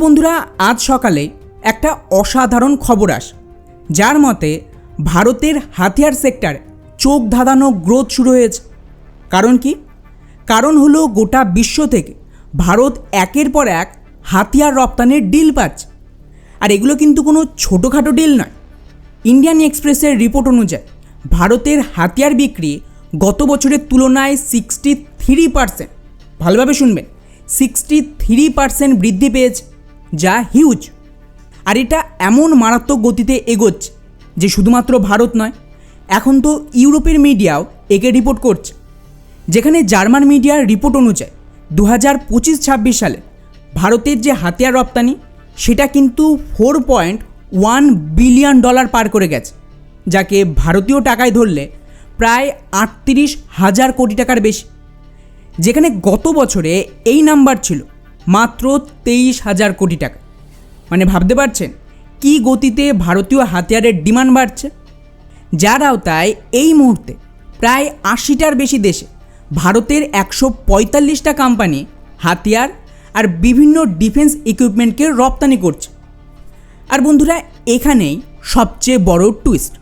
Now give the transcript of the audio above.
বন্ধুরা, আজ সকালে একটা অসাধারণ খবর আসে, যার মতে ভারতের হাতিয়ার সেক্টরে চোখ ধাঁধানো গ্রোথ শুরু হয়েছে। কারণ কি? কারণ হলো গোটা বিশ্ব থেকে ভারত একের পর এক হাতিয়ার রপ্তানির ডিল পাচ্ছে। আর এগুলো কিন্তু কোনো ছোটোখাটো ডিল নয়। ইন্ডিয়ান এক্সপ্রেসের রিপোর্ট অনুযায়ী ভারতের হাতিয়ার বিক্রি গত বছরের তুলনায় 63%, ভালোভাবে শুনবেন, 63% বৃদ্ধি পেয়েছে, যা হিউজ। আর এটা এমন মারাত্মক গতিতে এগোচ্ছে যে শুধুমাত্র ভারত নয়, এখন তো ইউরোপের মিডিয়াও একে রিপোর্ট করছে। যেখানে জার্মান মিডিয়ার রিপোর্ট অনুযায়ী 2025-26 সালে ভারতের যে হাতিয়ার রপ্তানি, সেটা কিন্তু $4.1 বিলিয়ন পার করে গেছে, যাকে ভারতীয় টাকায় ধরলে প্রায় 38,000 কোটি টাকার বেশি। যেখানে গত বছরে এই নাম্বার ছিল মাত্র 23,000 কোটি টাকা। মানে ভাবতে পারছেন কী গতিতে ভারতীয় হাতিয়ারের ডিমান্ড বাড়ছে, যার আওতায় এই মুহূর্তে প্রায় 80টার বেশি দেশে ভারতের 145টা কোম্পানি হাতিয়ার আর বিভিন্ন ডিফেন্স ইকুইপমেন্টকে রপ্তানি করছে। আর বন্ধুরা, এখানেই সবচেয়ে বড় টুইস্ট।